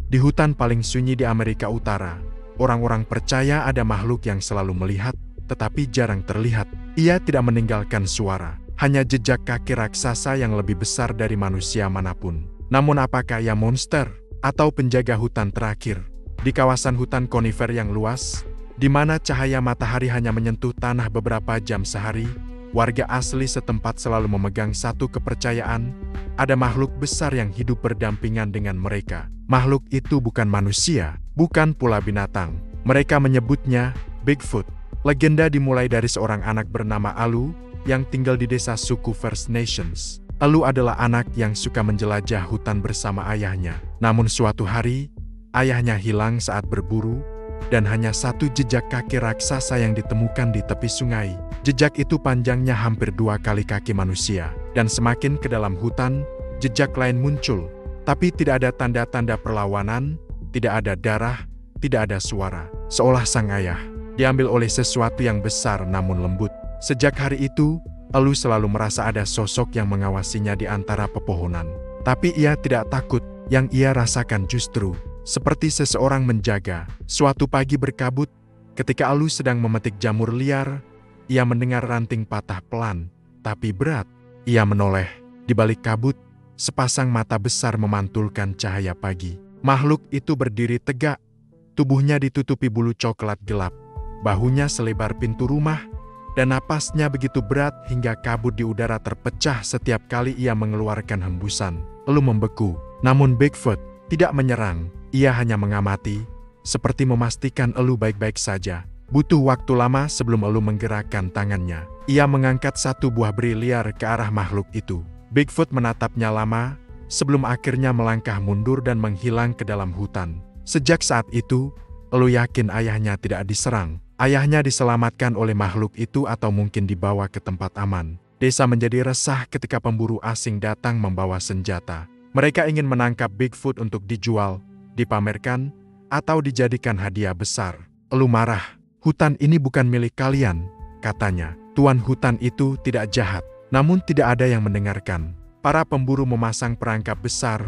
Di hutan paling sunyi di Amerika Utara, orang-orang percaya ada makhluk yang selalu melihat, tetapi jarang terlihat. Ia tidak meninggalkan suara, hanya jejak kaki raksasa yang lebih besar dari manusia manapun. Namun apakah ia monster atau penjaga hutan terakhir? Di kawasan hutan konifer yang luas, di mana cahaya matahari hanya menyentuh tanah beberapa jam sehari, warga asli setempat selalu memegang satu kepercayaan, ada makhluk besar yang hidup berdampingan dengan mereka. Makhluk itu bukan manusia, bukan pula binatang. Mereka menyebutnya Bigfoot. Legenda dimulai dari seorang anak bernama Alu, yang tinggal di desa suku First Nations. Alu adalah anak yang suka menjelajah hutan bersama ayahnya. Namun suatu hari, ayahnya hilang saat berburu, dan hanya satu jejak kaki raksasa yang ditemukan di tepi sungai. Jejak itu panjangnya hampir 2 kali kaki manusia, dan semakin ke dalam hutan, jejak lain muncul. Tapi tidak ada tanda-tanda perlawanan, tidak ada darah, tidak ada suara. Seolah sang ayah diambil oleh sesuatu yang besar namun lembut. Sejak hari itu, Alu selalu merasa ada sosok yang mengawasinya di antara pepohonan. Tapi ia tidak takut, yang ia rasakan justru seperti seseorang menjaga. Suatu pagi berkabut, ketika Alu sedang memetik jamur liar, ia mendengar ranting patah pelan, tapi berat. Ia menoleh. Di balik kabut, sepasang mata besar memantulkan cahaya pagi. Makhluk itu berdiri tegak. Tubuhnya ditutupi bulu coklat gelap. Bahunya selebar pintu rumah, dan napasnya begitu berat hingga kabut di udara terpecah setiap kali ia mengeluarkan hembusan. Alu membeku, namun Bigfoot tidak menyerang. Ia hanya mengamati, seperti memastikan Alu baik-baik saja. Butuh waktu lama sebelum Alu menggerakkan tangannya. Ia mengangkat satu buah beri liar ke arah makhluk itu. Bigfoot menatapnya lama, sebelum akhirnya melangkah mundur dan menghilang ke dalam hutan. Sejak saat itu, Alu yakin ayahnya tidak diserang. Ayahnya diselamatkan oleh makhluk itu atau mungkin dibawa ke tempat aman. Desa menjadi resah ketika pemburu asing datang membawa senjata. Mereka ingin menangkap Bigfoot untuk dijual, dipamerkan, atau dijadikan hadiah besar. Alu marah. "Hutan ini bukan milik kalian," katanya. Tuan hutan itu tidak jahat, namun tidak ada yang mendengarkan. Para pemburu memasang perangkap besar,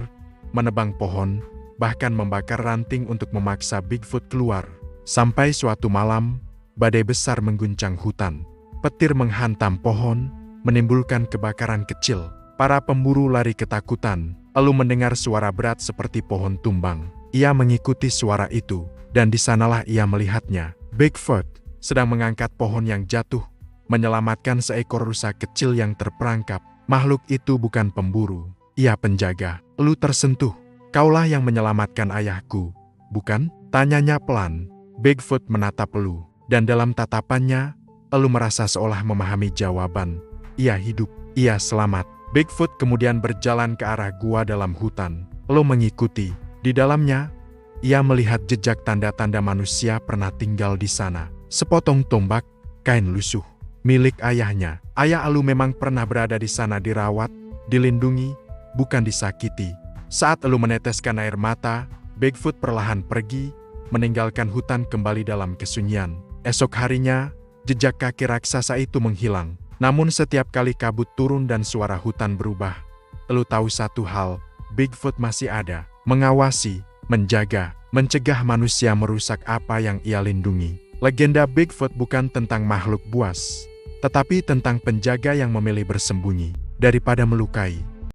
menebang pohon, bahkan membakar ranting untuk memaksa Bigfoot keluar. Sampai suatu malam, badai besar mengguncang hutan. Petir menghantam pohon, menimbulkan kebakaran kecil. Para pemburu lari ketakutan. Alu mendengar suara berat seperti pohon tumbang. Ia mengikuti suara itu, dan di sanalah ia melihatnya. Bigfoot sedang mengangkat pohon yang jatuh, menyelamatkan seekor rusa kecil yang terperangkap. Makhluk itu bukan pemburu, ia penjaga. Alu tersentuh. "Kaulah yang menyelamatkan ayahku, bukan?" tanyanya pelan. Bigfoot menatap Alu, dan dalam tatapannya, Alu merasa seolah memahami jawaban. Ia hidup, ia selamat. Bigfoot kemudian berjalan ke arah gua dalam hutan. Alu mengikuti. Di dalamnya, ia melihat jejak tanda-tanda manusia pernah tinggal di sana. Sepotong tombak, kain lusuh, milik ayahnya. Ayah Alu memang pernah berada di sana, dirawat, dilindungi, bukan disakiti. Saat Alu meneteskan air mata, Bigfoot perlahan pergi, meninggalkan hutan kembali dalam kesunyian. Esok harinya, jejak kaki raksasa itu menghilang. Namun setiap kali kabut turun dan suara hutan berubah, Alu tahu satu hal, Bigfoot masih ada, mengawasi, menjaga, mencegah manusia merusak apa yang ia lindungi. Legenda Bigfoot bukan tentang makhluk buas, tetapi tentang penjaga yang memilih bersembunyi daripada melukai.